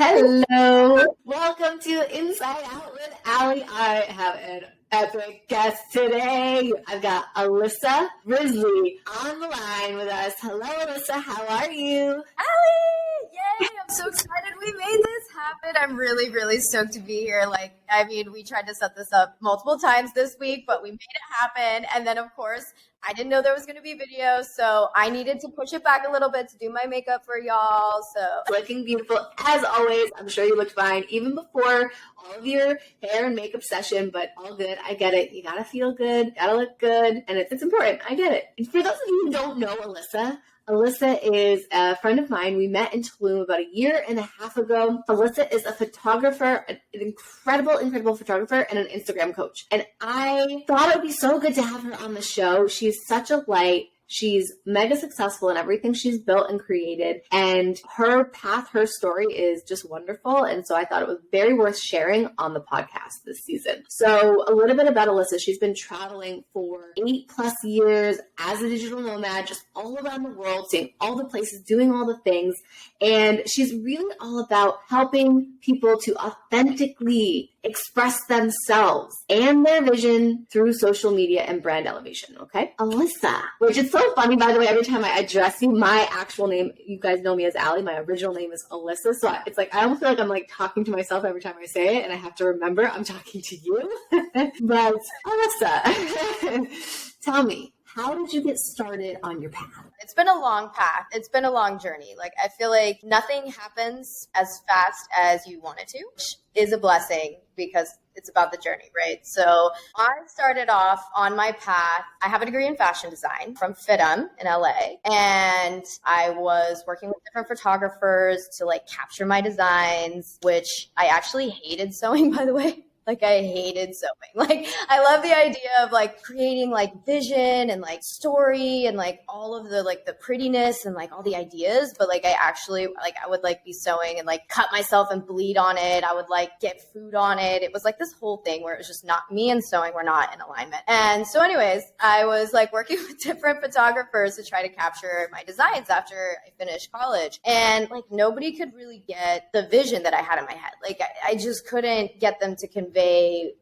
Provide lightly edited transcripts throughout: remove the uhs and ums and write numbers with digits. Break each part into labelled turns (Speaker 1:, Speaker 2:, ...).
Speaker 1: Hello. Welcome to Inside Out with Ally. I have an epic guest today. I've got Alyssa Risley on the line with us. Hello, Alyssa. How are you?
Speaker 2: Ally! Yay! I'm so excited we made this happen. I'm really, really stoked to be here. We tried to set this up multiple times this week, but we made it happen. And then, of course, I didn't know there was going to be video, so I needed to push it back a little bit to do my makeup for y'all. So
Speaker 1: looking beautiful as always. I'm sure you looked fine even before all of your hair and makeup session, but all good. I get it. You gotta feel good, gotta look good, and it's important. I get it. And for those of you who don't know Alyssa is a friend of mine. We met in Tulum about a year and a half ago. Alyssa is a photographer, an incredible photographer, and an Instagram coach. And I thought it would be so good to have her on the show. She's such a light. She's mega successful in everything she's built and created. And her path, her story is just wonderful. And so I thought it was very worth sharing on the podcast this season. So a little bit about Alyssa. She's been traveling for 8+ years as a digital nomad, just all around the world, seeing all the places, doing all the things. And she's really all about helping people to authentically express themselves and their vision through social media and brand elevation. Okay. Alyssa, which is so funny, by the way, every time I address you, my actual name, you guys know me as Ally. My original name is Alyssa. So it's like, I almost feel like I'm like talking to myself every time I say it. And I have to remember I'm talking to you. But Alyssa, tell me, how did you get started on your path?
Speaker 2: it's been a long path. It's been a long journey. I feel like nothing happens as fast as you want it to, which is a blessing because it's about the journey, right? So I started off on my path. I have a degree in fashion design from FITM in LA. And I was working with different photographers to capture my designs, which I actually hated sewing, by the way. I hated sewing. I love the idea of creating vision and story and all of the prettiness and all the ideas. But I would be sewing and cut myself and bleed on it. I would get food on it. It was this whole thing where it was just not me and sewing were not in alignment. And so anyways, I was working with different photographers to try to capture my designs after I finished college. And nobody could really get the vision that I had in my head. I just couldn't get them to convey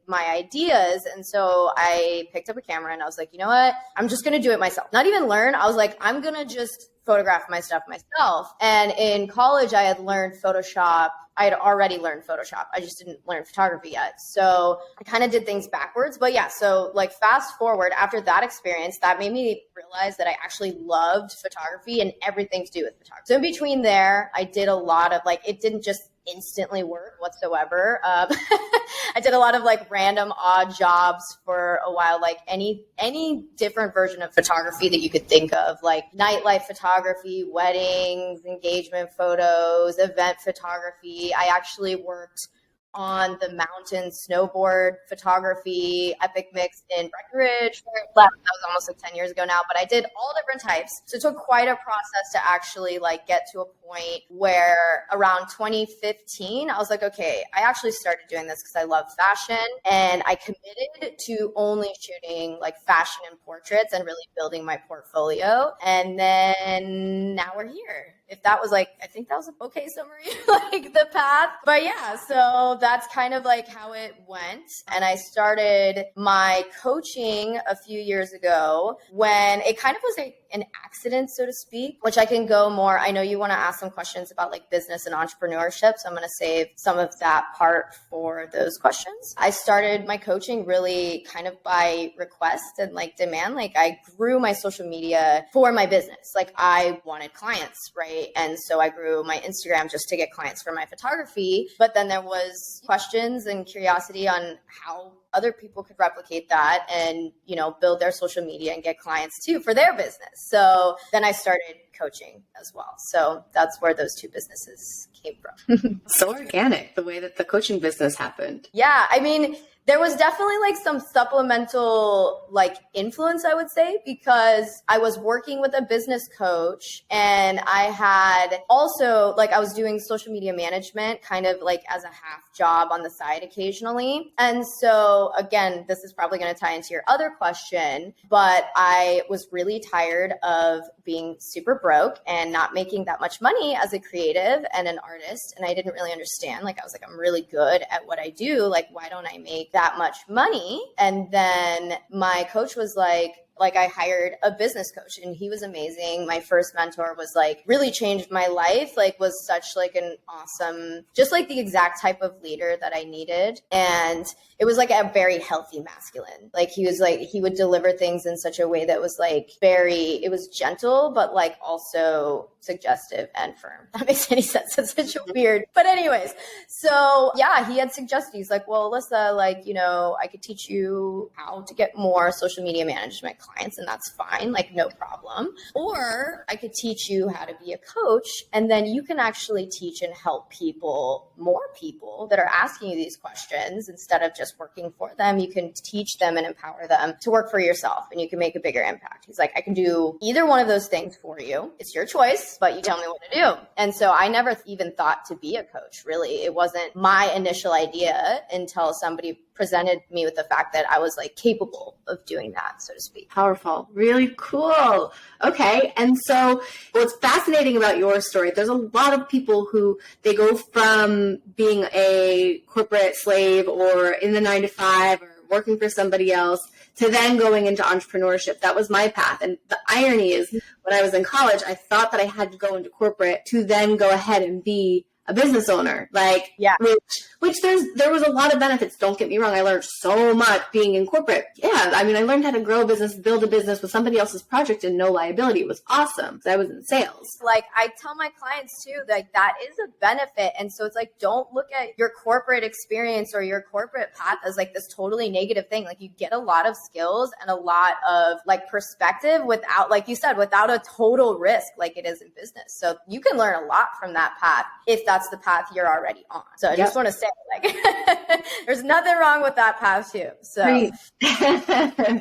Speaker 2: my ideas. And so I picked up a camera and I was like, you know what? I'm just going to do it myself. Not even learn. I was like, I'm going to just photograph my stuff myself. And in college, I had learned Photoshop. I had already learned Photoshop. I just didn't learn photography yet. So I kind of did things backwards. But yeah, so fast forward after that experience, that made me realize that I actually loved photography and everything to do with photography. So in between there, I did a lot of it didn't just instantly work whatsoever. I did a lot of random odd jobs for a while, any different version of photography that you could think of, nightlife photography, weddings, engagement photos, event photography. I actually worked on the mountain snowboard photography epic mix in Breckenridge. That was almost 10 years ago now, but I did all different types. So it took quite a process to actually get to a point where around 2015, I was like, okay, I actually started doing this because I love fashion and I committed to only shooting fashion and portraits and really building my portfolio. And then now we're here. If that was I think that was an okay summary, the path. But yeah, so that's kind of how it went. And I started my coaching a few years ago when it kind of was an accident, so to speak, which I can go more. I know you want to ask some questions about business and entrepreneurship. So I'm going to save some of that part for those questions. I started my coaching really kind of by request and demand. I grew my social media for my business. I wanted clients, right? And so I grew my Instagram just to get clients for my photography. But then there was questions and curiosity on how other people could replicate that and, build their social media and get clients too for their business. So then I started coaching as well. So that's where those two businesses came from.
Speaker 1: So organic, the way that the coaching business happened.
Speaker 2: Yeah. I mean, There was definitely like some supplemental like influence, I would say, because I was working with a business coach and I had also like I was doing social media management kind of like as a half job on the side occasionally. And so again, this is probably going to tie into your other question, but I was really tired of being super broke and not making that much money as a creative and an artist. And I didn't really understand. Like I was like, I'm really good at what I do. Like, why don't I make that much money? And then my coach was like I hired a business coach and he was amazing. My first mentor was like really changed my life, like was such like an awesome, just like the exact type of leader that I needed. And it was like a very healthy masculine. Like he was like, he would deliver things in such a way that was like it was gentle, but like also suggestive and firm. That makes any sense. It's such a weird, but anyways. So yeah, he had suggested, he's like, well, Alyssa, like, you know, I could teach you how to get more social media management clients and that's fine. Like no problem. Or I could teach you how to be a coach and then you can actually teach and help more people that are asking you these questions instead of just working for them. You can teach them and empower them to work for yourself and you can make a bigger impact. He's like, I can do either one of those things for you. It's your choice, but you tell me what to do. And so I never even thought to be a coach, really. It wasn't my initial idea until somebody presented me with the fact that I was like capable of doing that, so to speak.
Speaker 1: Powerful. Really cool. Okay. And so what's fascinating about your story, there's a lot of people who they go from being a corporate slave or in the 9 to 5 or working for somebody else to then going into entrepreneurship. That was my path. And the irony is when I was in college, I thought that I had to go into corporate to then go ahead and be a business owner, like,
Speaker 2: yeah,
Speaker 1: which there was a lot of benefits. Don't get me wrong. I learned so much being in corporate. Yeah. I mean, I learned how to grow a business, build a business with somebody else's project and no liability. It was awesome. I was in sales.
Speaker 2: Like I tell my clients too, like that is a benefit. And so it's like, don't look at your corporate experience or your corporate path as like this totally negative thing. Like you get a lot of skills and a lot of like perspective without, like you said, without a total risk like it is in business. So you can learn a lot from that path if that's the path you're already on. So I just want to say like, there's nothing wrong with that path too. So,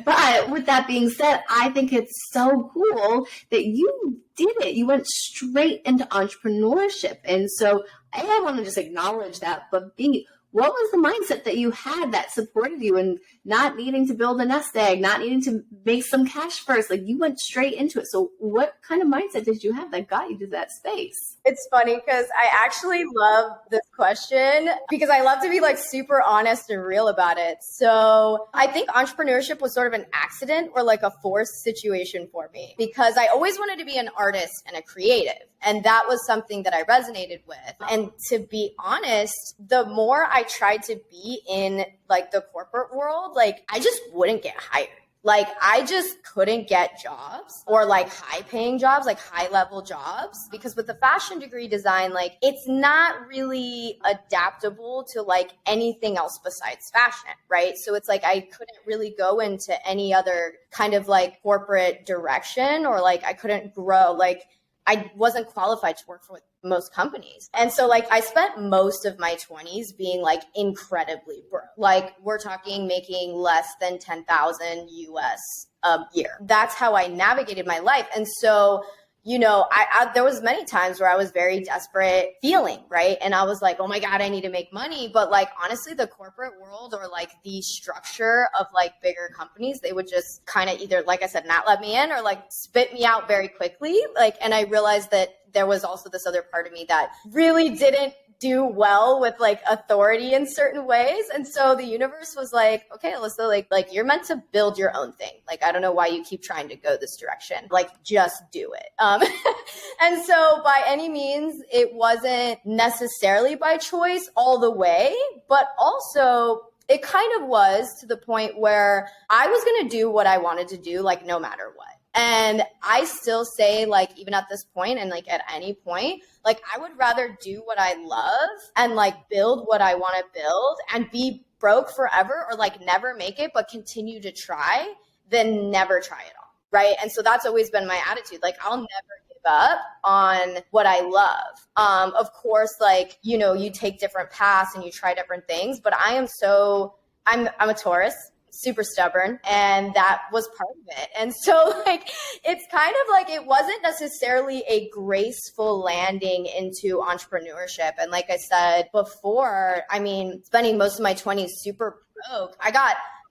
Speaker 1: but with that being said, I think it's so cool that you did it. You went straight into entrepreneurship. And so I want to just acknowledge that, but B, what was the mindset that you had that supported you and not needing to build a nest egg, not needing to make some cash first? Like you went straight into it. So what kind of mindset did you have that got you to that space?
Speaker 2: It's funny because I actually love this question because I love to be like super honest and real about it. So I think entrepreneurship was sort of an accident or like a forced situation for me because I always wanted to be an artist and a creative. And that was something that I resonated with. And to be honest, the more I tried to be in like the corporate world, like I just wouldn't get hired. Like I just couldn't get jobs or like high paying jobs, like high level jobs, because with the fashion degree design, like it's not really adaptable to like anything else besides fashion, right? So it's like I couldn't really go into any other kind of like corporate direction or like I couldn't grow. Like I wasn't qualified to work for most companies. And so like I spent most of my 20s being like incredibly broke. Like we're talking making less than 10,000 US a year. That's how I navigated my life. And so, you know, I there was many times where I was very desperate feeling, right? And I was like, oh my God, I need to make money. But like, honestly, the corporate world or like the structure of like bigger companies, they would just kind of either, like I said, not let me in or like spit me out very quickly. Like, and I realized that there was also this other part of me that really didn't do well with like authority in certain ways. And so the universe was like, okay, Alyssa, like you're meant to build your own thing. Like, I don't know why you keep trying to go this direction. Like, just do it. And so by any means, it wasn't necessarily by choice all the way, but also it kind of was to the point where I was going to do what I wanted to do, like no matter what. And I still say, like, even at this point and like at any point, like I would rather do what I love and like build what I want to build and be broke forever or like never make it, but continue to try than never try it all. Right. And so that's always been my attitude. Like I'll never give up on what I love. Of course, like, you know, you take different paths and you try different things, but I am so I'm a Taurus, super stubborn, and that was part of it. And so like it's kind of like it wasn't necessarily a graceful landing into entrepreneurship. And like I said before, I mean, spending most of my 20s super broke,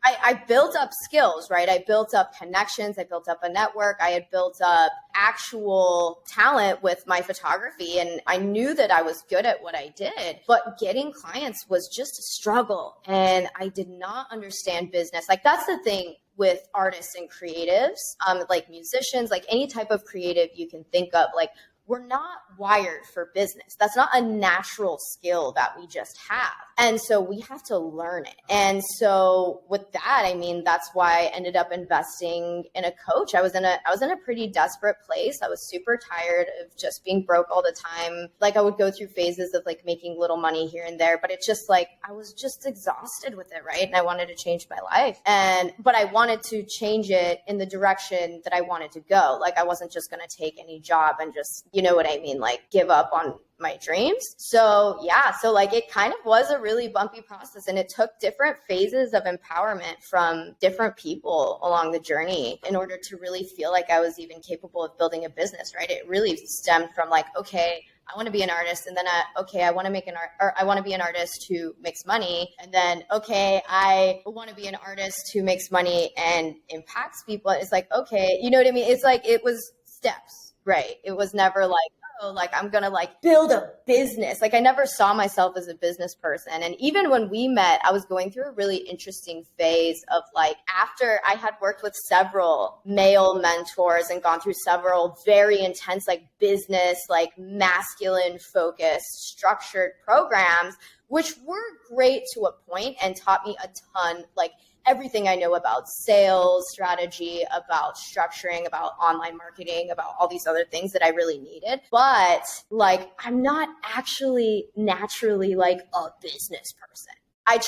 Speaker 2: I built up skills, right? I built up connections. I built up a network. I had built up actual talent with my photography. And I knew that I was good at what I did, but getting clients was just a struggle. And I did not understand business. Like that's the thing with artists and creatives, like musicians, like any type of creative you can think of, like we're not wired for business. That's not a natural skill that we just have. And so we have to learn it. And so with that, I mean, that's why I ended up investing in a coach. I was in a pretty desperate place. I was super tired of just being broke all the time. Like I would go through phases of like making little money here and there, but it's just like, I was just exhausted with it, right? And I wanted to change my life. But I wanted to change it in the direction that I wanted to go. Like I wasn't just going to take any job and just, you know what I mean? Like give up on my dreams. So yeah, so like it kind of was a really bumpy process, and it took different phases of empowerment from different people along the journey in order to really feel like I was even capable of building a business, right? It really stemmed from like, okay, I want to be an artist, and then okay, I want to make an art, or I want to be an artist who makes money, and then okay, I want to be an artist who makes money and impacts people. It's like, okay, you know what I mean? It's like it was steps, right? It was never like, oh, like I'm gonna like build a business. Like I never saw myself as a business person. And even when we met, I was going through a really interesting phase of like, after I had worked with several male mentors and gone through several very intense like business, like masculine focused structured programs, which were great to a point and taught me a ton, like everything I know about sales strategy, about structuring, about online marketing, about all these other things that I really needed. But like, I'm not actually naturally like a business person. I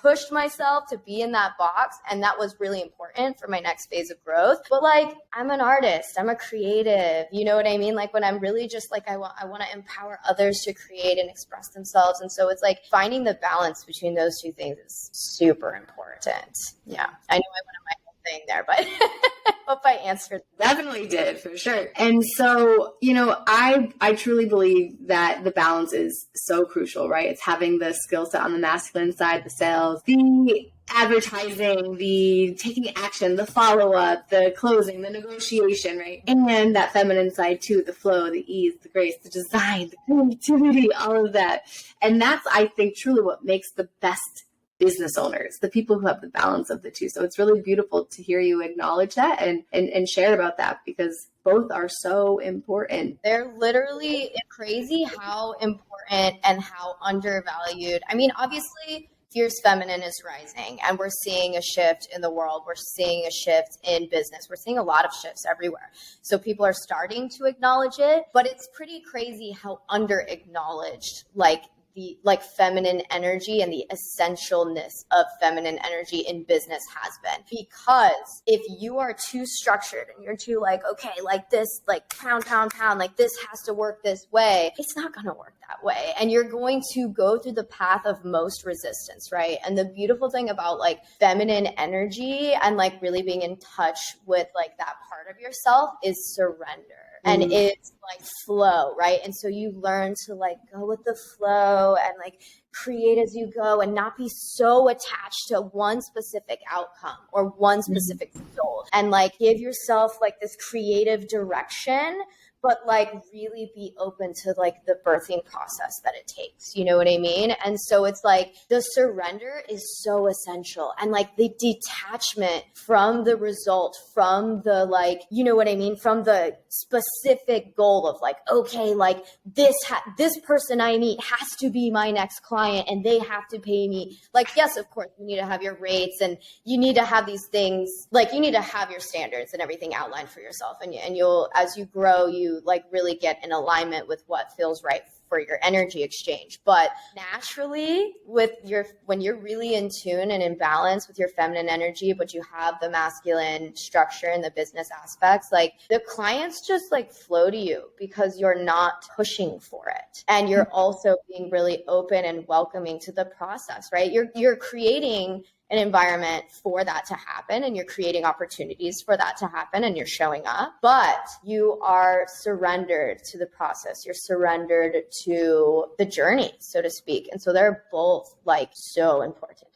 Speaker 2: pushed myself to be in that box, and that was really important for my next phase of growth. But like, I'm an artist, I'm a creative, you know what I mean? Like when I'm really just like, I want to empower others to create and express themselves. And so it's like finding the balance between those two things is super important. Yeah. I know I went on my whole thing there, but I hope I answered.
Speaker 1: Definitely did, for sure. And so, you know, I truly believe that the balance is so crucial, right? It's having the skill set on the masculine side, the sales, the advertising, the taking action, the follow-up, the closing, the negotiation, right? And that feminine side too, the flow, the ease, the grace, the design, the creativity, all of that. And that's, I think, truly what makes the best business owners, the people who have the balance of the two. So it's really beautiful to hear you acknowledge that and share about that, because both are so important.
Speaker 2: They're literally crazy how important and how undervalued. I mean, obviously, fierce feminine is rising, and we're seeing a shift in the world. We're seeing a shift in business. We're seeing a lot of shifts everywhere. So people are starting to acknowledge it, but it's pretty crazy how under acknowledged like the like feminine energy and the essentialness of feminine energy in business has been. Because if you are too structured and you're too like, okay, like this, like pound, like this has to work this way, it's not going to work that way. And you're going to go through the path of most resistance, right? And the beautiful thing about like feminine energy and like really being in touch with like that part of yourself is surrender. And it's like flow, right? And so you learn to like go with the flow and like create as you go and not be so attached to one specific outcome or one specific goal, and like give yourself like this creative direction, but like really be open to like the birthing process that it takes. You know what I mean? And so it's like the surrender is so essential, and like the detachment from the result, from the like, you know what I mean? From the specific goal of like, okay, like this person I meet has to be my next client and they have to pay me. Like, yes, of course, you need to have your rates and you need to have these things, like you need to have your standards and everything outlined for yourself. And you'll, as you grow, you you like really get in alignment with what feels right for your energy exchange. But naturally when you're really in tune and in balance with your feminine energy, but you have the masculine structure and the business aspects, like the clients just like flow to you because you're not pushing for it. And you're also being really open and welcoming to the process, right? You're creating an environment for that to happen, and you're creating opportunities for that to happen, and you're showing up, but you are surrendered to the process. You're surrendered to the journey, so to speak. And so they're both like so important.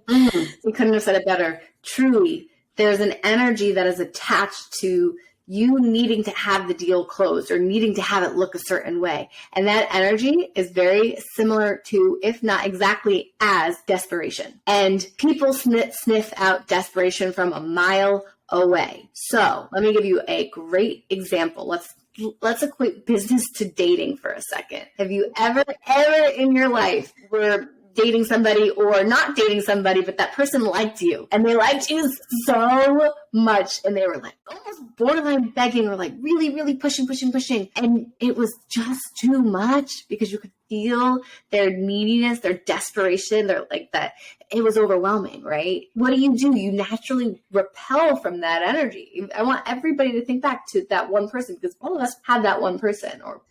Speaker 1: You couldn't have said it better. Truly, there's an energy that is attached to you needing to have the deal closed or needing to have it look a certain way. And that energy is very similar to, if not exactly as, desperation. And people sniff out desperation from a mile away. So let me give you a great example. Let's equate business to dating for a second. Have you ever in your life were dating somebody or not dating somebody, but that person liked you and they liked you so much and they were like almost borderline begging or like really, really pushing. And it was just too much because you could feel their neediness, their desperation, their like that. It was overwhelming, right? What do? You naturally repel from that energy. I want everybody to think back to that one person because all of us had that one person or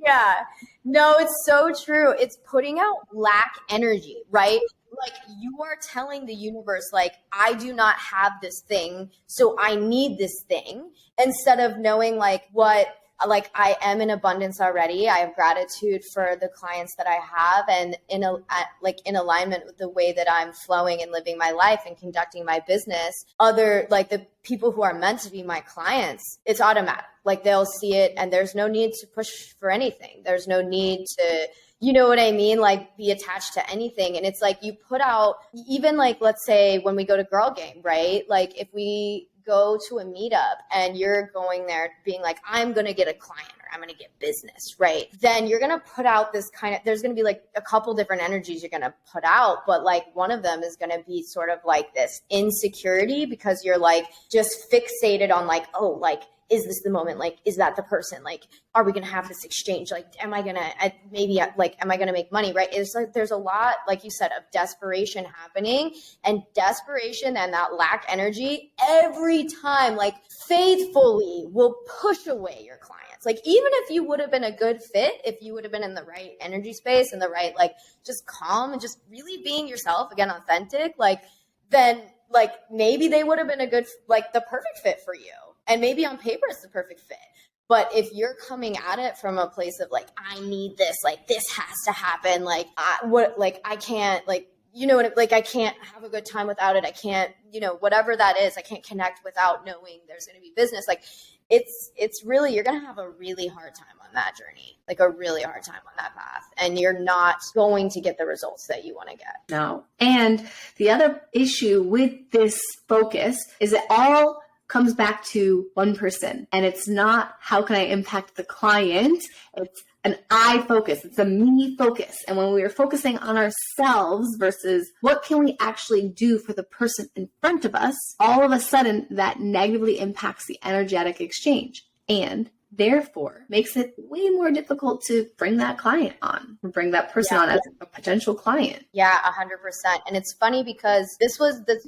Speaker 2: Yeah, no, it's so true. It's putting out lack energy, right? Like you are telling the universe, like, I do not have this thing, so I need this thing, instead of knowing like what, like I am in abundance already. I have gratitude for the clients that I have, and in alignment with the way that I'm flowing and living my life and conducting my business. Other like the people who are meant to be my clients, it's automatic. Like they'll see it, and there's no need to push for anything. There's no need to, you know what I mean? Like be attached to anything. And it's like you put out, even like, let's say when we go to Girl Game, right? Like if we go to a meetup and you're going there being like, I'm going to get a client or I'm going to get business, right? Then you're going to put out this kind of, there's going to be like a couple different energies you're going to put out, but like one of them is going to be sort of like this insecurity because you're like just fixated on like, oh, like, is this the moment? Like, is that the person? Like, are we going to have this exchange? Like, am I going to, am I going to make money? Right. It's like, there's a lot, like you said, of desperation happening, and desperation and that lack energy every time, like faithfully will push away your clients. Like, even if you would have been a good fit, if you would have been in the right energy space and the right, like just calm and just really being yourself, again, authentic, like, then like maybe they would have been a good, like the perfect fit for you. And maybe on paper it's the perfect fit. But if you're coming at it from a place of like, I need this, like this has to happen, like I can't, like, you know, like I can't have a good time without it. I can't, you know, whatever that is, I can't connect without knowing there's going to be business. Like it's really, you're going to have a really hard time on that journey, like a really hard time on that path. And you're not going to get the results that you want to get.
Speaker 1: No. And the other issue with this focus is it all comes back to one person, and it's not how can I impact the client. It's an I focus. It's a me focus. And when we are focusing on ourselves versus what can we actually do for the person in front of us, all of a sudden that negatively impacts the energetic exchange and therefore makes it way more difficult to bring that client on, or bring that person on as a potential client.
Speaker 2: Yeah, 100%. And it's funny because this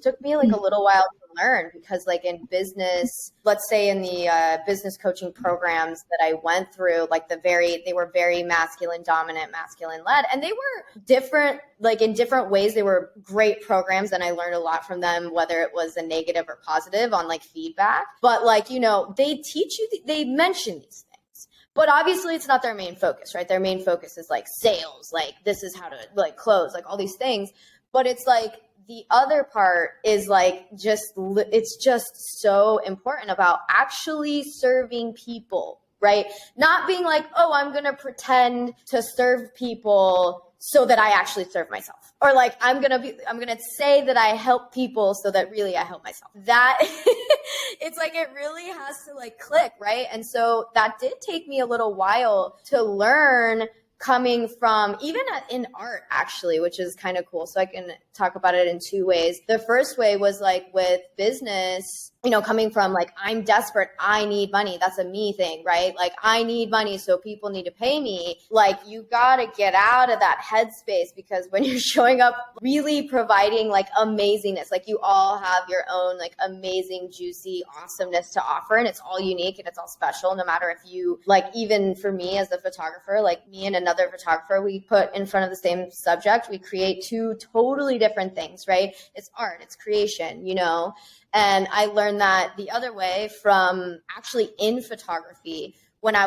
Speaker 2: took me like a little while to learn, because like in business, let's say in the business coaching programs that I went through, like they were very masculine dominant, masculine led, and they were different, like in different ways. They were great programs and I learned a lot from them, whether it was a negative or positive on like feedback. But like, you know, they teach you, they mention these things, but obviously it's not their main focus, right? Their main focus is like sales, like this is how to like close, like all these things. But it's like the other part is like it's just so important about actually serving people, right? Not being like, oh, I'm going to pretend to serve people so that I actually serve myself. Or like, I'm going to say that I help people so that really I help myself. That it's like, it really has to like click, right? And so that did take me a little while to learn, coming from even in art, actually, which is kind of cool. So I can talk about it in two ways. The first way was like with business, coming from like, I'm desperate, I need money. That's a me thing, right? Like, I need money, so people need to pay me. Like, you gotta get out of that headspace, because when you're showing up really providing like amazingness, like you all have your own like amazing, juicy awesomeness to offer, and it's all unique and it's all special, no matter if you like, even for me as a photographer, like me and another photographer, we put in front of the same subject, we create two totally different things, right? It's art, it's creation, And I learned that the other way from actually in photography, when I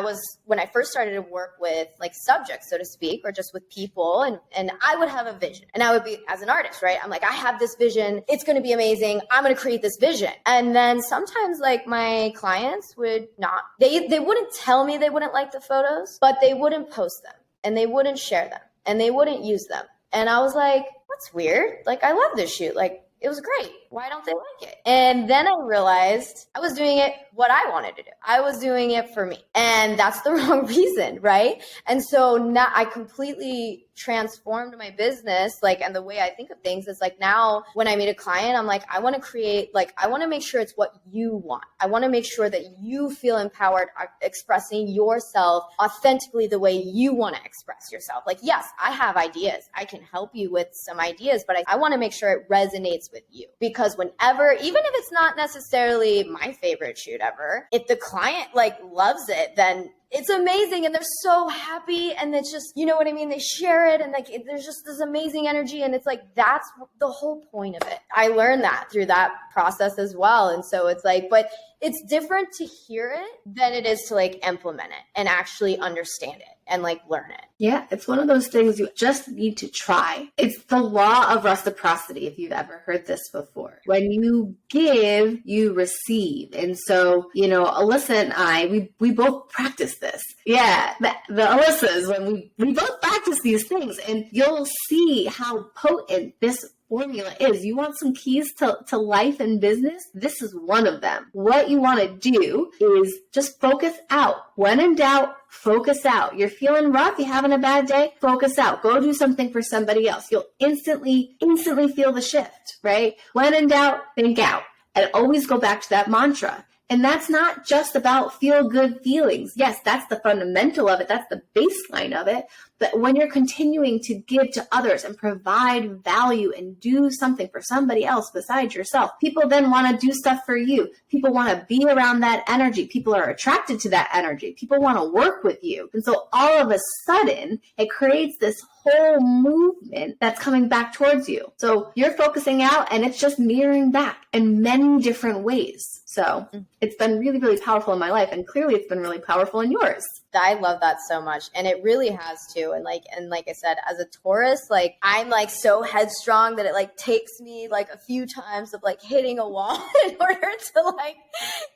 Speaker 2: first started to work with like subjects, so to speak, or just with people, and I would have a vision, and I would be, as an artist, right? I'm like, I have this vision. It's going to be amazing. I'm going to create this vision. And then sometimes like my clients would not, they wouldn't tell me they wouldn't like the photos, but they wouldn't post them and they wouldn't share them and they wouldn't use them. And I was like, that's weird. Like, I love this shoot. Like, it was great. Why don't they like it? And then I realized I was doing it what I wanted to do. I was doing it for me. And that's the wrong reason, right? And so now I completely transformed my business, like, and the way I think of things is like, now when I meet a client, I'm like, I want to create, like, I want to make sure it's what you want. I want to make sure that you feel empowered expressing yourself authentically the way you want to express yourself. Like, yes, I have ideas. I can help you with some ideas, but I want to make sure it resonates with you, because whenever, even if it's not necessarily my favorite shoot ever, if the client like loves it, then it's amazing and they're so happy, and it's just, you know what I mean? They share it and like there's just this amazing energy, and it's like, that's the whole point of it. I learned that through that process as well. And so it's like, but it's different to hear it than it is to like implement it and actually understand it and like learn it.
Speaker 1: Yeah, it's one of those things you just need to try. It's the law of reciprocity, if you've ever heard this before. When you give, you receive. And so, Alyssa and I, we both practice this. Yeah, the Alyssas, when we both practice these things, and you'll see how potent this formula is. You want some keys to life and business? This is one of them. What you want to do is just focus out. When in doubt, focus out. You're feeling rough, you're having a bad day, focus out. Go do something for somebody else. You'll instantly feel the shift, right? When in doubt, think out. And always go back to that mantra. And that's not just about feel-good feelings. Yes, that's the fundamental of it. That's the baseline of it. But when you're continuing to give to others and provide value and do something for somebody else besides yourself, people then want to do stuff for you. People want to be around that energy. People are attracted to that energy. People want to work with you. And so all of a sudden, it creates this whole movement that's coming back towards you. So you're focusing out and it's just mirroring back in many different ways. So it's been really, really powerful in my life. And clearly it's been really powerful in yours.
Speaker 2: I love that so much. And it really has too. And like I said, as a Taurus, like I'm like so headstrong that it like takes me like a few times of like hitting a wall in order to like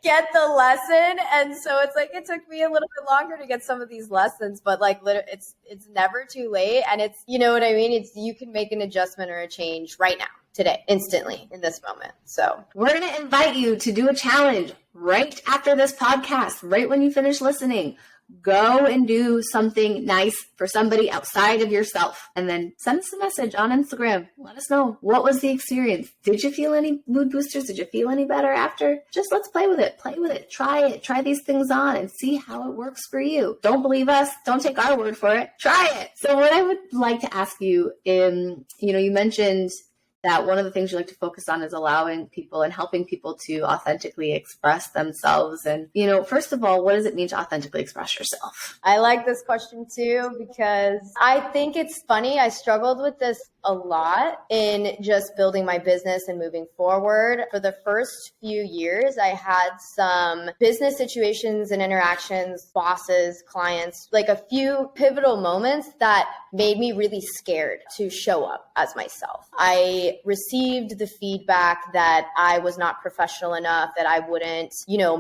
Speaker 2: get the lesson. And so it's like, it took me a little bit longer to get some of these lessons, but like literally it's never too late. And it's, you know what I mean? It's, you can make an adjustment or a change right now, today, instantly, in this moment. So
Speaker 1: we're going to invite you to do a challenge right after this podcast, right when you finish listening. Go and do something nice for somebody outside of yourself, and then send us a message on Instagram. Let us know, what was the experience? Did you feel any mood boosters? Did you feel any better after? Just let's play with it. Play with it. Try it. Try these things on and see how it works for you. Don't believe us. Don't take our word for it. Try it. So what I would like to ask you, you mentioned that one of the things you like to focus on is allowing people and helping people to authentically express themselves. And, first of all, what does it mean to authentically express yourself?
Speaker 2: I like this question too, because I think it's funny. I struggled with this a lot in just building my business and moving forward. For the first few years, I had some business situations and interactions, bosses, clients, like a few pivotal moments that made me really scared to show up as myself. I received the feedback that I was not professional enough, that I wouldn't,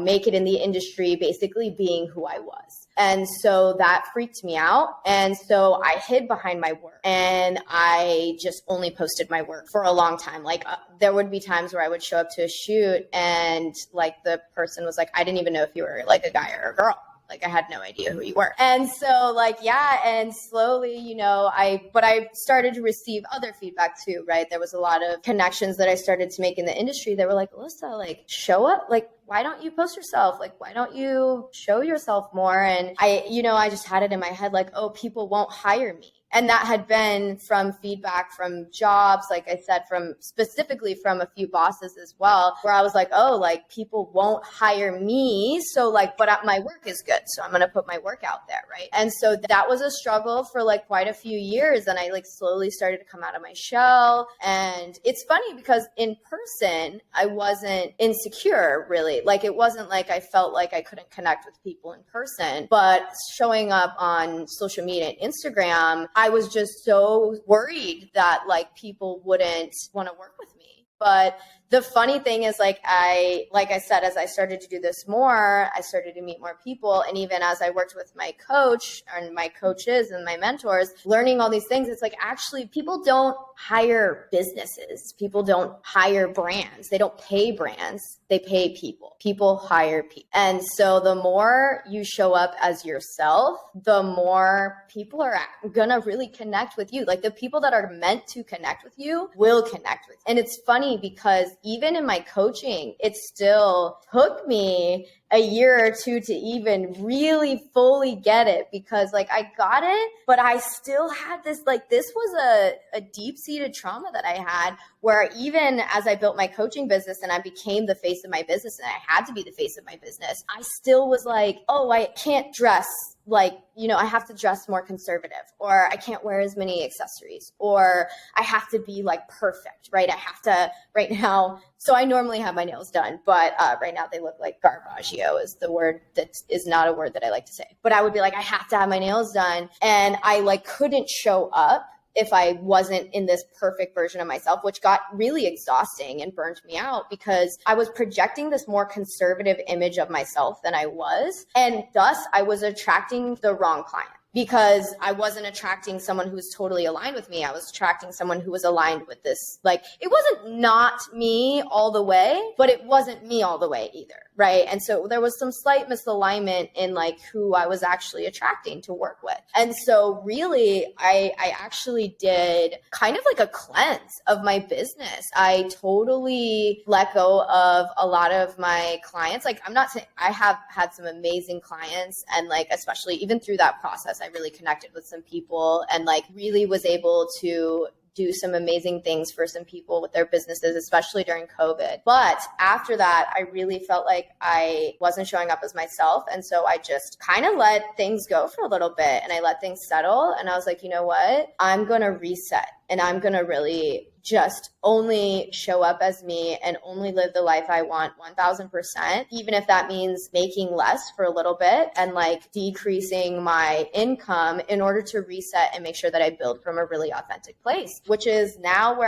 Speaker 2: make it in the industry, basically being who I was. And so that freaked me out. And so I hid behind my work and I just only posted my work for a long time. Like there would be times where I would show up to a shoot and like the person was like, I didn't even know if you were like a guy or a girl. Like I had no idea who you were. And so like, yeah. And slowly, I started to receive other feedback too, right? There was a lot of connections that I started to make in the industry. They were like, Alyssa, like show up, like, why don't you post yourself? Like, why don't you show yourself more? And I just had it in my head, like, oh, people won't hire me. And that had been from feedback from jobs, like I said, specifically from a few bosses as well, where I was like, oh, like people won't hire me. So like, but my work is good. So I'm going to put my work out there. Right. And so that was a struggle for like quite a few years. And I like slowly started to come out of my shell. And it's funny because in person, I wasn't insecure really. Like it wasn't like I felt like I couldn't connect with people in person, but showing up on social media and Instagram, I was just so worried that like people wouldn't want to work with me. But the funny thing is like I said, as I started to do this more, I started to meet more people. And even as I worked with my coach and my coaches and my mentors, learning all these things, it's like actually people don't hire businesses. People don't hire brands. They don't pay brands. They pay people. People hire people. And so the more you show up as yourself, the more people are going to really connect with you. Like the people that are meant to connect with you will connect with you. And it's funny because even in my coaching, it still took me a year or two to even really fully get it, because like I got it, but I still had this, like, this was a deep-seated trauma that I had, where even as I built my coaching business and I became the face of my business and I had to be the face of my business, I still was like, oh, I can't dress like, I have to dress more conservative, or I can't wear as many accessories, or I have to be like perfect, right? I have to right now. So I normally have my nails done, but right now they look like garbaggio is the word that is not a word that I like to say. But I would be like, I have to have my nails done. And I like couldn't show up if I wasn't in this perfect version of myself, which got really exhausting and burned me out because I was projecting this more conservative image of myself than I was. And thus I was attracting the wrong client, because I wasn't attracting someone who was totally aligned with me. I was attracting someone who was aligned with this. Like, it wasn't not me all the way, but it wasn't me all the way either, right? And so there was some slight misalignment in like who I was actually attracting to work with. And so really, I actually did kind of like a cleanse of my business. I totally let go of a lot of my clients. Like, I'm not saying I have had some amazing clients, and like, especially even through that process, I really connected with some people and like really was able to do some amazing things for some people with their businesses, especially during COVID. But after that, I really felt like I wasn't showing up as myself. And so I just kind of let things go for a little bit and I let things settle. And I was like, you know what? I'm going to reset and I'm going to really just only show up as me and only live the life I want 1000%, even if that means making less for a little bit and like decreasing my income in order to reset and make sure that I build from a really authentic place, which is now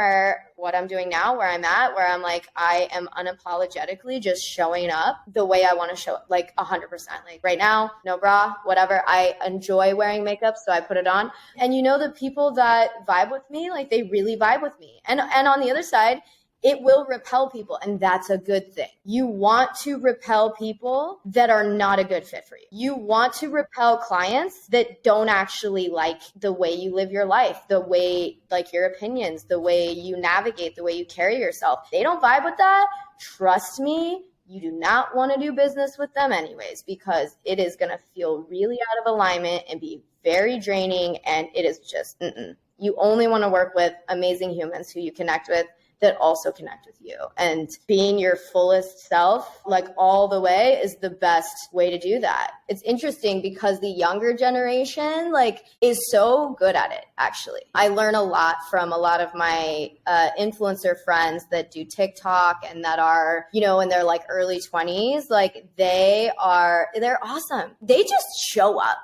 Speaker 2: what I'm doing now, where I'm at, where I'm like, I am unapologetically just showing up the way I want to show up, like 100%. Like right now, no bra, whatever. I enjoy wearing makeup, so I put it on. And the people that vibe with me, like they really vibe with me. And on the other side, it will repel people, and that's a good thing. You want to repel people that are not a good fit for you. You want to repel clients that don't actually like the way you live your life, the way, like your opinions, the way you navigate, the way you carry yourself. They don't vibe with that. Trust me, you do not want to do business with them anyways, because it is going to feel really out of alignment and be very draining, and it is just, You only want to work with amazing humans who you connect with that also connect with you. And being your fullest self, like all the way, is the best way to do that. It's interesting because the younger generation, like, is so good at it, actually. I learn a lot from a lot of my influencer friends that do TikTok and that are, in their like early 20s. Like they're awesome. They just show up.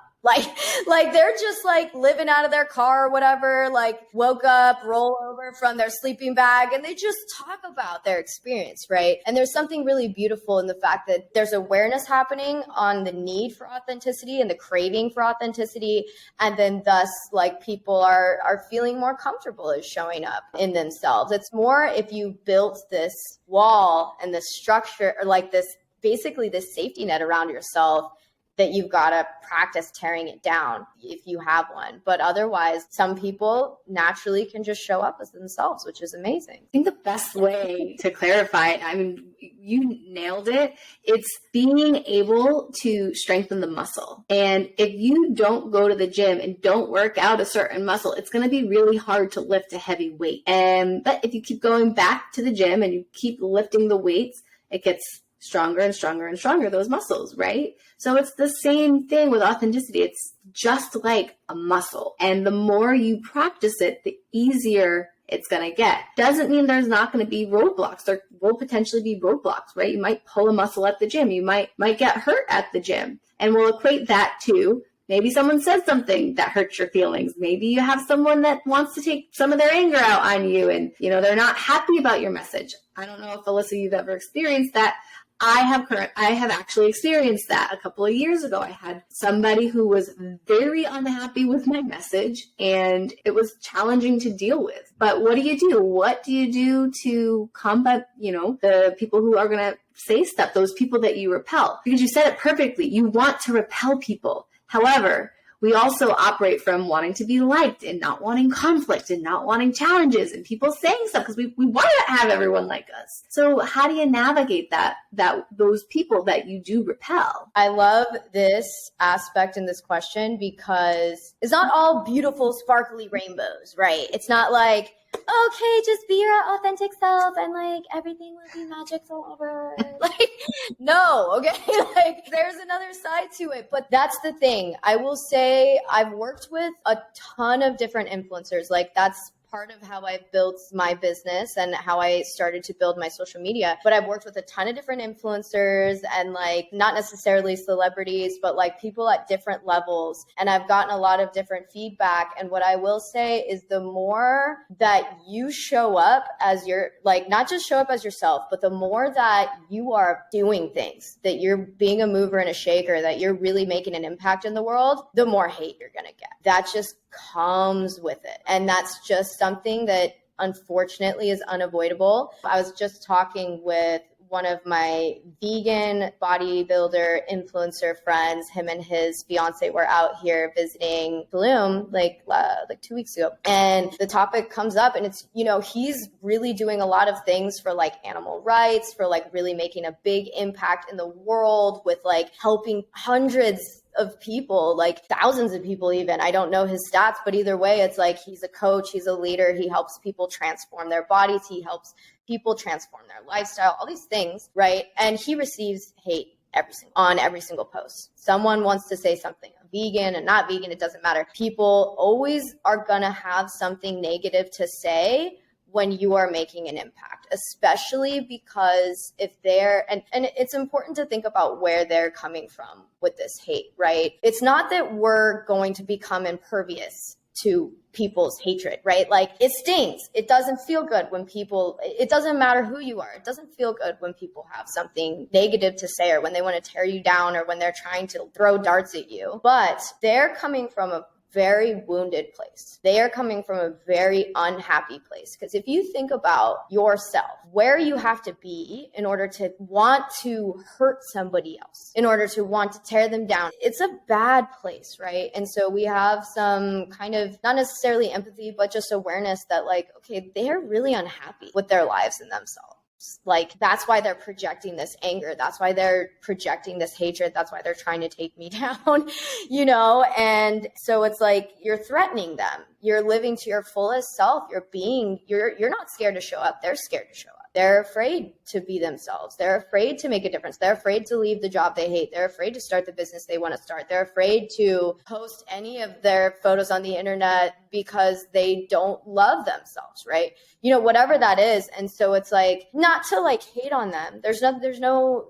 Speaker 2: Like they're just like living out of their car or whatever, like woke up, roll over from their sleeping bag, and they just talk about their experience, right? And there's something really beautiful in the fact that there's awareness happening on the need for authenticity and the craving for authenticity. And then thus, like, people are feeling more comfortable as showing up in themselves. It's more if you built this wall and this structure, or like this, basically this safety net around yourself, that you've got to practice tearing it down if you have one. But otherwise, some people naturally can just show up as themselves, which is amazing.
Speaker 1: I think the best way to clarify, I mean, you nailed it. It's being able to strengthen the muscle. And if you don't go to the gym and don't work out a certain muscle, it's going to be really hard to lift a heavy weight. But if you keep going back to the gym and you keep lifting the weights, it gets stronger and stronger and stronger, those muscles, right? So it's the same thing with authenticity. It's just like a muscle. And the more you practice it, the easier it's going to get. Doesn't mean there's not going to be roadblocks. There will potentially be roadblocks, right? You might pull a muscle at the gym. You might get hurt at the gym. And we'll equate that to maybe someone says something that hurts your feelings. Maybe you have someone that wants to take some of their anger out on you and, they're not happy about your message. I don't know if, Alyssa, you've ever experienced that. I have actually experienced that a couple of years ago. I had somebody who was very unhappy with my message, and it was challenging to deal with. But what do you do? What do you do to combat, the people who are going to say stuff, those people that you repel? Because you said it perfectly. You want to repel people. However, we also operate from wanting to be liked and not wanting conflict and not wanting challenges and people saying stuff because we want to have everyone like us. So how do you navigate that those people that you do repel?
Speaker 2: I love this aspect in this question because it's not all beautiful, sparkly rainbows, right? It's not like, okay, just be your authentic self and like everything will be magic forever. Like, no, okay? Like there's another side to it. But that's the thing. I will say I've worked with a ton of different influencers. Like that's part of how I built my business and how I started to build my social media. But I've worked with a ton of different influencers and like not necessarily celebrities, but like people at different levels. And I've gotten a lot of different feedback. And what I will say is the more that you show up as your, like not just show up as yourself, but the more that you are doing things, that you're being a mover and a shaker, that you're really making an impact in the world, the more hate you're going to get. That just comes with it. And that's just something that unfortunately is unavoidable. I was just talking with one of my vegan bodybuilder influencer friends. Him and his fiance were out here visiting Bloom like 2 weeks ago. And the topic comes up and it's, he's really doing a lot of things for like animal rights, for like really making a big impact in the world with like helping hundreds of people, like thousands of people even. I don't know his stats, but either way, it's like he's a coach, he's a leader, he helps people transform their bodies, he helps people transform their lifestyle, all these things, right? And he receives hate on every single post. Someone wants to say something, vegan and not vegan, it doesn't matter. People always are gonna have something negative to say when you are making an impact, especially because if they're, and it's important to think about where they're coming from with this hate, right? It's not that we're going to become impervious to people's hatred, right? Like it stings. It doesn't feel good when people, it doesn't matter who you are. It doesn't feel good when people have something negative to say or when they want to tear you down or when they're trying to throw darts at you. But they're coming from a very wounded place. They are coming from a very unhappy place. Because if you think about yourself, where you have to be in order to want to hurt somebody else, in order to want to tear them down, it's a bad place, right? And so we have some kind of, not necessarily empathy, but just awareness that like, okay, they're really unhappy with their lives and themselves. Like, that's why they're projecting this anger. That's why they're projecting this hatred. That's why they're trying to take me down, And so it's like, you're threatening them. You're living to your fullest self. You're not scared to show up. They're scared to show up. They're afraid to be themselves. They're afraid to make a difference. They're afraid to leave the job they hate. They're afraid to start the business they want to start. They're afraid to post any of their photos on the internet because they don't love themselves, right? Whatever that is. And so it's like, not to like hate on them. There's no,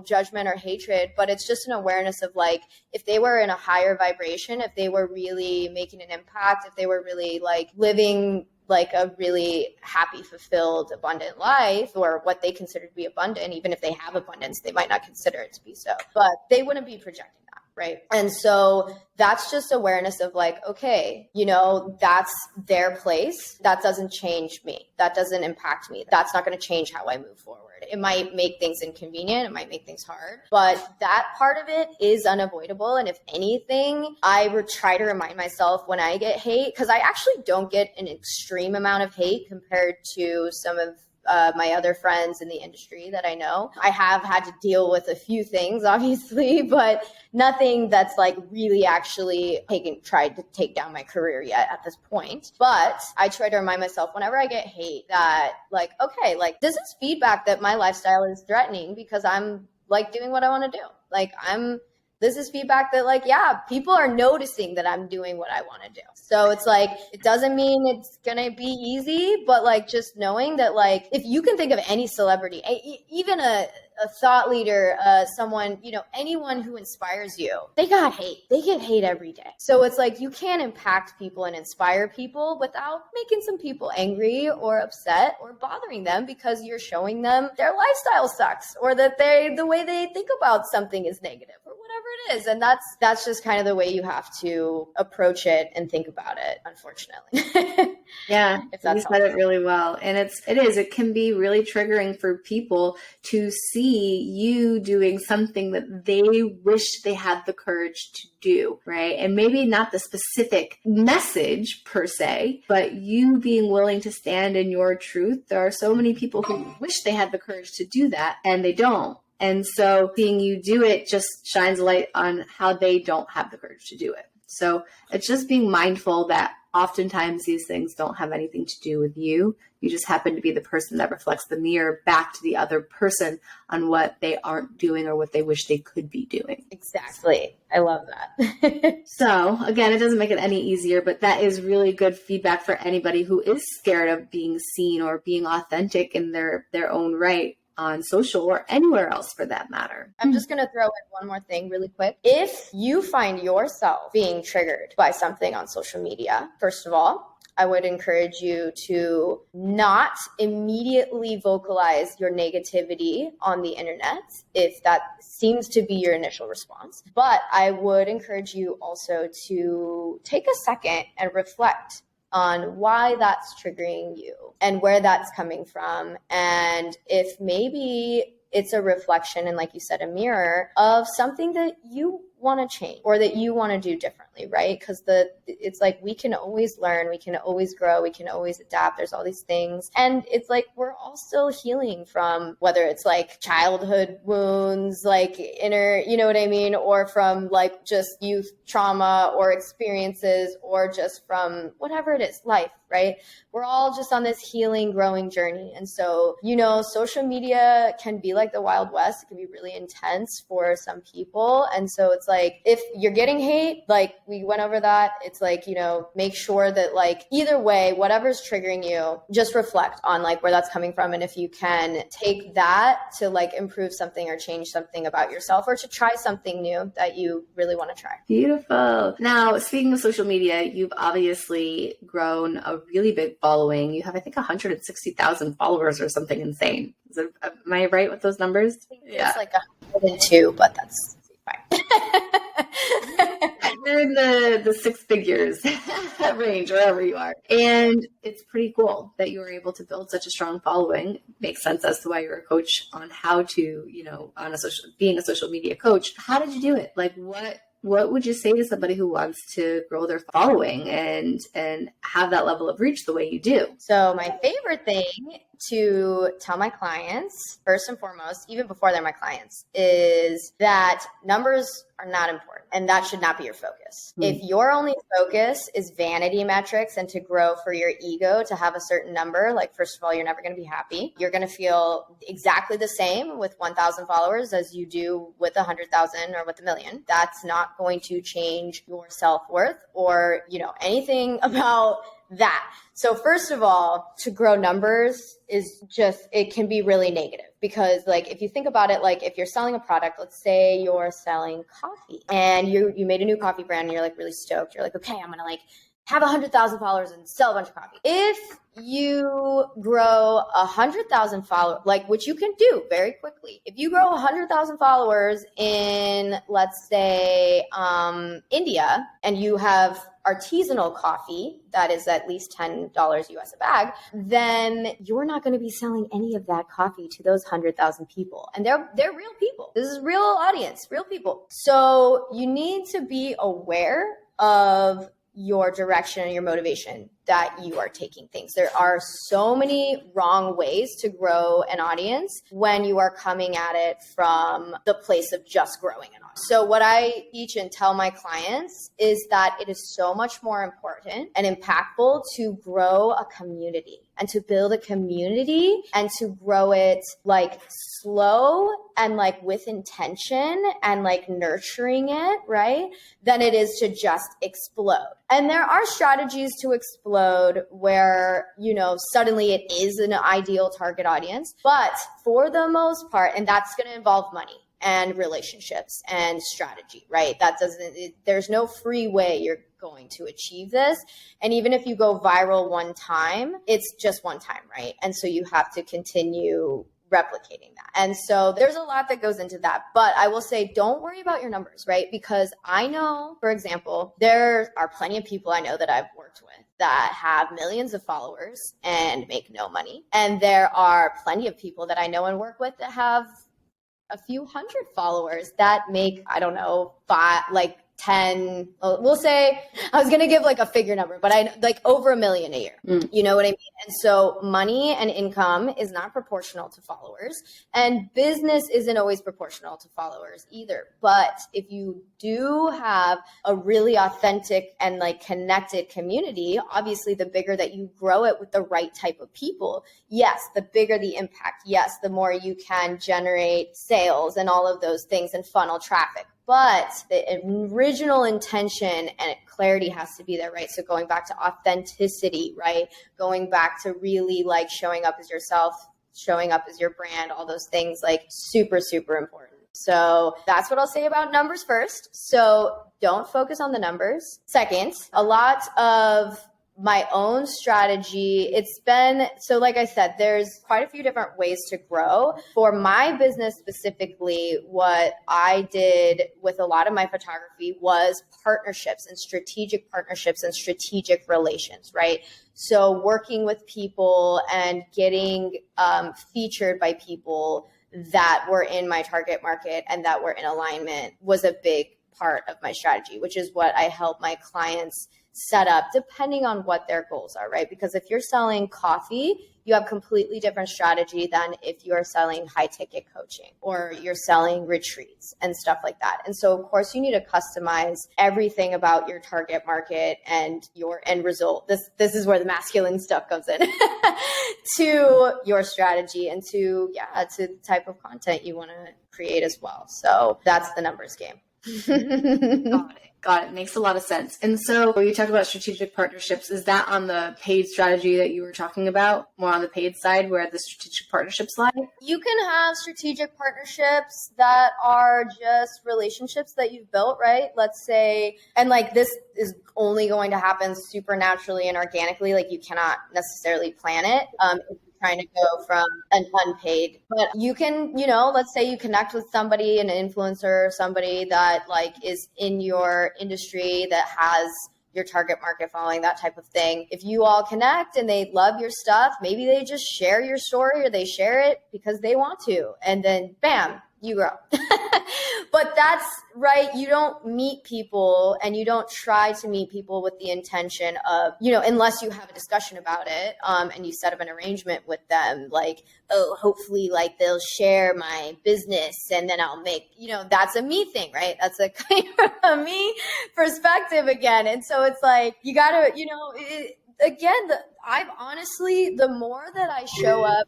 Speaker 2: judgment or hatred, but it's just an awareness of like, if they were in a higher vibration, if they were really making an impact, if they were really like living like a really happy, fulfilled, abundant life, or what they consider to be abundant, even if they have abundance, they might not consider it to be so, but they wouldn't be projecting that. right? And so that's just awareness of like, okay, you know, that's their place. That doesn't change me. That doesn't impact me. That's not going to change how I move forward. It might make things inconvenient. It might make things hard, but that part of it is unavoidable. And if anything, I would try to remind myself when I get hate, because I actually don't get an extreme amount of hate compared to some of my other friends in the industry that I know. I have had to deal with a few things, obviously, but nothing that's like really actually tried to take down my career yet at this point. But I try to remind myself whenever I get hate that like, okay, like this is feedback that my lifestyle is threatening because I'm like doing what I want to do. This is feedback that like, yeah, people are noticing that I'm doing what I want to do. So it's like, it doesn't mean it's going to be easy, but like just knowing that like, if you can think of any celebrity, even a thought leader, someone, you know, anyone who inspires you, they got hate. They get hate every day. So it's like, you can't impact people and inspire people without making some people angry or upset or bothering them because you're showing them their lifestyle sucks or that the way they think about something is negative or whatever it is. And that's just kind of the way you have to approach it and think about it, unfortunately.
Speaker 1: Yeah, you said it really well. And it can be really triggering for people to see you doing something that they wish they had the courage to do, right? And maybe not the specific message per se, but you being willing to stand in your truth. There are so many people who wish they had the courage to do that and they don't. And so seeing you do it just shines a light on how they don't have the courage to do it. So it's just being mindful that oftentimes these things don't have anything to do with you. You just happen to be the person that reflects the mirror back to the other person on what they aren't doing or what they wish they could be doing.
Speaker 2: Exactly. I love that.
Speaker 1: So again, it doesn't make it any easier, but that is really good feedback for anybody who is scared of being seen or being authentic in their own right on social or anywhere else for that matter.
Speaker 2: I'm just going to throw in one more thing really quick. If you find yourself being triggered by something on social media, first of all, I would encourage you to not immediately vocalize your negativity on the internet if that seems to be your initial response. But I would encourage you also to take a second and reflect on why that's triggering you and where that's coming from. And if maybe it's a reflection and, like you said, a mirror of something that you want to change or that you want to do differently, right? Because it's like we can always learn, we can always grow, we can always adapt. There's all these things. And it's like we're all still healing from whether it's like childhood wounds, like inner, you know what I mean? Or from like just youth trauma or experiences or just from whatever it is, life, right? We're all just on this healing, growing journey. And so, you know, social media can be like the Wild West. It can be really intense for some people. And so it's like, if you're getting hate, like we went over that, it's like, you know, make sure that like either way, whatever's triggering you, just reflect on like where that's coming from. And if you can take that to like improve something or change something about yourself or to try something new that you really want to try.
Speaker 1: Beautiful. Now, speaking of social media, you've obviously grown a really big following. You have, I think, 160,000 followers or something insane. Am I right with those numbers?
Speaker 2: It's like 102, but that's fine.
Speaker 1: You're in the six figures range, wherever you are. And it's pretty cool that you were able to build such a strong following. Makes sense as to why you're a coach on how to, you know, being a social media coach. How did you do it? Like what would you say to somebody who wants to grow their following and have that level of reach the way you do?
Speaker 2: So my favorite thing to tell my clients, first and foremost, even before they're my clients, is that numbers are not important and that should not be your focus. If your only focus is vanity metrics and to grow for your ego to have a certain number, like first of all, you're never going to be happy. You're going to feel exactly the same with 1,000 followers as you do with 100,000 or with 1,000,000. That's not going to change your self-worth or, you know, anything about that. So first of all, to grow numbers is just, it can be really negative because like, if you think about it, like if you're selling a product, let's say you're selling coffee and you made a new coffee brand and you're like really stoked. You're like, okay, I'm going to like have 100,000 followers and sell a bunch of coffee. If you grow 100,000 followers, like, which you can do very quickly. If you grow 100,000 followers in, let's say, India, and you have artisanal coffee that is at least $10 US a bag, then you're not going to be selling any of that coffee to those 100,000 people. And they're real people. This is real audience, real people. So you need to be aware of your direction and your motivation that you are taking things. There are so many wrong ways to grow an audience when you are coming at it from the place of just growing an audience. So what I teach and tell my clients is that it is so much more important and impactful to grow a community and to build a community and to grow it like slow and like with intention and like nurturing it, right? Than it is to just explode. And there are strategies to explode where, you know, suddenly it is an ideal target audience. But for the most part, and that's going to involve money and relationships and strategy, right? There's no free way you're going to achieve this. And even if you go viral one time, it's just one time, right? And so you have to continue replicating that. And so there's a lot that goes into that. But I will say, don't worry about your numbers, right? Because I know, for example, there are plenty of people I know that I've worked with that have millions of followers and make no money. And there are plenty of people that I know and work with that have a few hundred followers that make, I don't know, 10, we'll say, I was going to give like a figure number, but I like over $1 million a year. You know what I mean? And so money and income is not proportional to followers, and business isn't always proportional to followers either. But if you do have a really authentic and like connected community, obviously the bigger that you grow it with the right type of people, yes, the bigger the impact. Yes, the more you can generate sales and all of those things and funnel traffic. But the original intention and clarity has to be there, right? So going back to authenticity, right? Going back to really like showing up as yourself, showing up as your brand, all those things, like super, super important. So that's what I'll say about numbers first. So don't focus on the numbers. Second, a lot of my own strategy, so like I said, there's quite a few different ways to grow. For my business specifically, what I did with a lot of my photography was partnerships and strategic relations, right? So working with people and getting featured by people that were in my target market and that were in alignment was a big part of my strategy, which is what I help my clients set up depending on what their goals are, right? Because if you're selling coffee, you have completely different strategy than if you are selling high ticket coaching or you're selling retreats and stuff like that. And so of course you need to customize everything about your target market and your end result. This is where the masculine stuff comes in to your strategy and to the type of content you want to create as well. So that's the numbers game.
Speaker 1: Got it. Makes a lot of sense. And so you talked about strategic partnerships. Is that on the paid strategy that you were talking about, more on the paid side where the strategic partnerships lie?
Speaker 2: You can have strategic partnerships that are just relationships that you've built, right? Let's say, and like this is only going to happen super naturally and organically. Like you cannot necessarily plan it. Trying to go from an unpaid, but you can, let's say you connect with somebody, an influencer, somebody that like is in your industry that has your target market following, that type of thing. If you all connect and they love your stuff, maybe they just share your story or they share it because they want to, and then bam, you grow. But that's right. You don't meet people and you don't try to meet people with the intention of, unless you have a discussion about it and you set up an arrangement with them, like, oh, hopefully like they'll share my business and then I'll make, that's a me thing, right? That's a kind of a me perspective again. And so it's like, you gotta, I've honestly, the more that I show up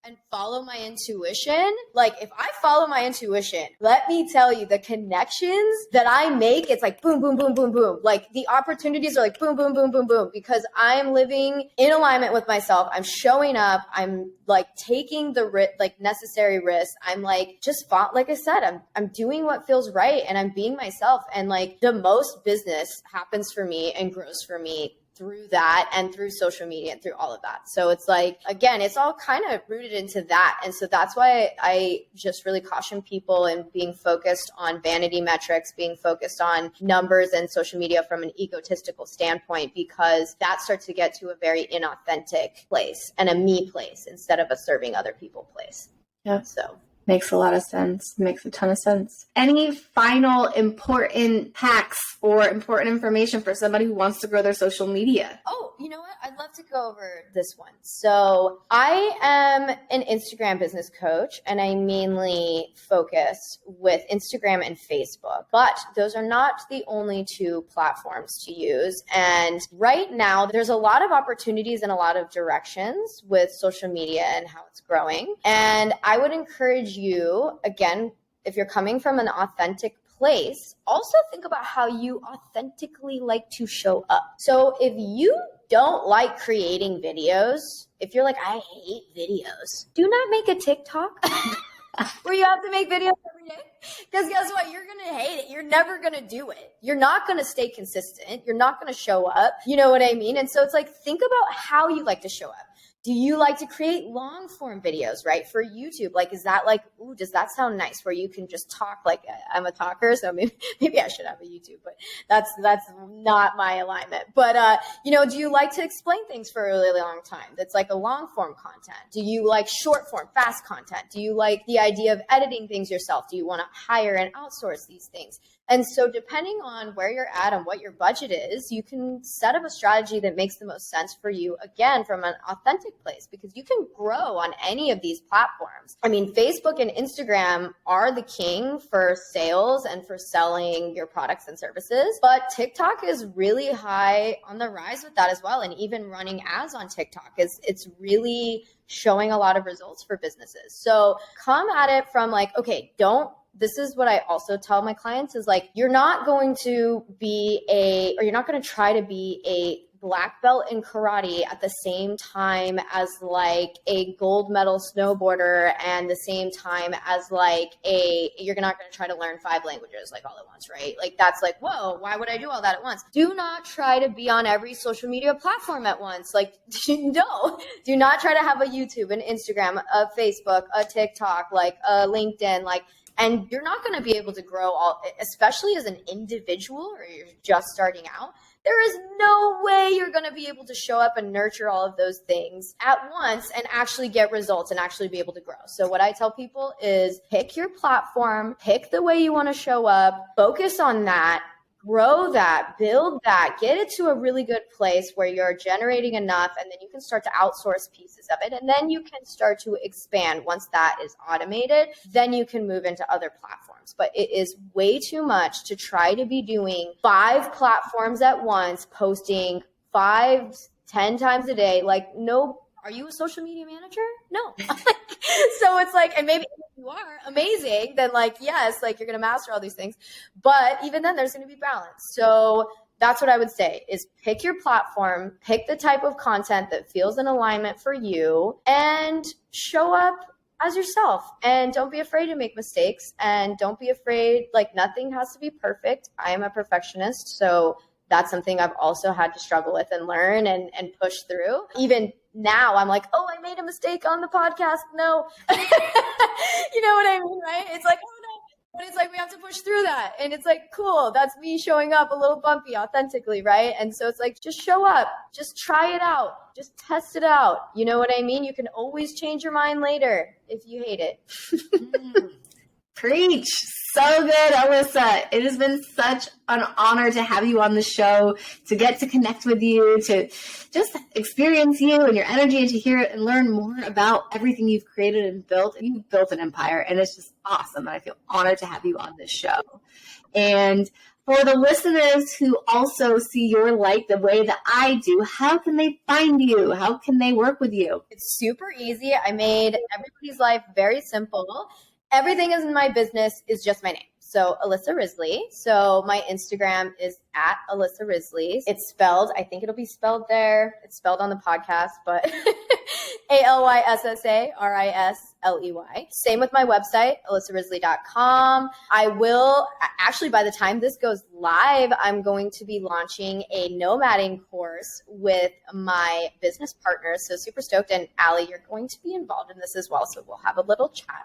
Speaker 2: and follow my intuition, like if I follow my intuition, let me tell you, the connections that I make, it's like boom, boom, boom, boom, boom. Like the opportunities are like boom, boom, boom, boom, boom, because I'm living in alignment with myself. I'm showing up. I'm like taking the necessary risks. I'm like, like I said, I'm doing what feels right and I'm being myself. And like the most business happens for me and grows for me through that and through social media and through all of that. So it's like, again, it's all kind of rooted into that. And so that's why I just really caution people in being focused on vanity metrics, being focused on numbers and social media from an egotistical standpoint, because that starts to get to a very inauthentic place and a me place instead of a serving other people place.
Speaker 1: Yeah.
Speaker 2: So
Speaker 1: makes a lot of sense. Makes a ton of sense. Any final important hacks or important information for somebody who wants to grow their social media?
Speaker 2: Oh, you know what? I'd love to go over this one. So I am an Instagram business coach, and I mainly focus with Instagram and Facebook, but those are not the only two platforms to use. And right now, there's a lot of opportunities in a lot of directions with social media and how it's growing. And I would encourage you, again, if you're coming from an authentic place, also think about how you authentically like to show up. So if you don't like creating videos, if you're like, I hate videos, do not make a TikTok where you have to make videos every day. Because guess what? You're going to hate it. You're never going to do it. You're not going to stay consistent. You're not going to show up. You know what I mean? And so it's like, think about how you like to show up. Do you like to create long form videos, right? For YouTube? Like, is that like, ooh, does that sound nice where you can just talk? Like, I'm a talker, so maybe I should have a YouTube, but that's not my alignment. But, do you like to explain things for a really long time? That's like a long form content. Do you like short form, fast content? Do you like the idea of editing things yourself? Do you want to hire and outsource these things? And so depending on where you're at and what your budget is, you can set up a strategy that makes the most sense for you, again, from an authentic place, because you can grow on any of these platforms. I mean, Facebook and Instagram are the king for sales and for selling your products and services, but TikTok is really high on the rise with that as well. And even running ads on TikTok it's really showing a lot of results for businesses. So come at it from like, okay, this is what I also tell my clients is like, you're not going to try to be a black belt in karate at the same time as like a gold medal snowboarder and the same time as like you're not going to try to learn 5 languages like all at once, right? Like that's like, whoa, why would I do all that at once? Do not try to be on every social media platform at once. Like, no, do not try to have a YouTube, an Instagram, a Facebook, a TikTok, like a LinkedIn, and you're not going to be able to grow especially as an individual or you're just starting out. There is no way you're going to be able to show up and nurture all of those things at once and actually get results and actually be able to grow. So what I tell people is pick your platform, pick the way you want to show up, focus on that, grow that, build that, get it to a really good place where you're generating enough, and then you can start to outsource pieces of it. And then you can start to expand. Once that is automated, then you can move into other platforms. But it is way too much to try to be doing 5 platforms at once, posting 5, 10 times a day. Like, no. Are you a social media manager? No. So it's like, and maybe if you are amazing, then like, yes, like you're going to master all these things. But even then there's going to be balance. So that's what I would say is pick your platform, pick the type of content that feels in alignment for you, and show up as yourself. And don't be afraid to make mistakes, and don't be afraid, like nothing has to be perfect. I am a perfectionist. So that's something I've also had to struggle with and learn and push through. Even now I'm like, oh, I made a mistake on the podcast. No. You know what I mean, right? It's like, oh no. But it's like, we have to push through that. And it's like, cool. That's me showing up a little bumpy authentically, right? And so it's like, just show up. Just try it out. Just test it out. You know what I mean? You can always change your mind later if you hate it.
Speaker 1: Preach. So good, Alyssa. It has been such an honor to have you on the show, to get to connect with you, to just experience you and your energy, and to hear and learn more about everything you've created and built. You've built an empire, and it's just awesome. And I feel honored to have you on this show. And For the listeners who also see your light the way that I do, how can they find you? How can they work with you?
Speaker 2: It's super easy. I made everybody's life very simple. Everything is in my business is just my name. So Alyssa Risley. So my Instagram is at Alyssa Risley. It's spelled, I think it'll be spelled there. It's spelled on the podcast, but ALYSSARISLEY. Same with my website, alyssarisley.com. I will, actually, by the time this goes live, I'm going to be launching a nomading course with my business partners. So super stoked. And Ally, you're going to be involved in this as well. So we'll have a little chat.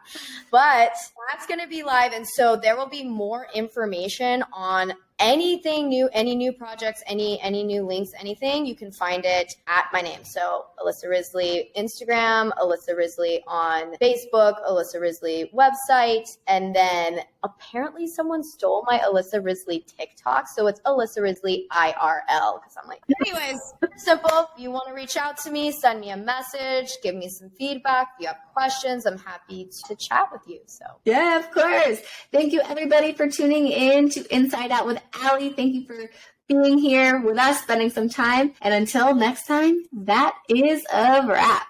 Speaker 2: But that's going to be live. And so there will be more information on anything new, any new projects, any new links, anything, you can find it at my name. So Alyssa Risley Instagram, Alyssa Risley on Facebook, Alyssa Risley website, and then apparently someone stole my Alyssa Risley TikTok, so it's Alyssa Risley IRL, because I'm like, anyways, simple. If you want to reach out to me, send me a message, give me some feedback. If you have questions, I'm happy to chat with you. So
Speaker 1: yeah, of course. Thank you everybody for tuning in to Inside Out with Ally. Thank you for being here with us, spending some time. And until next time, that is a wrap.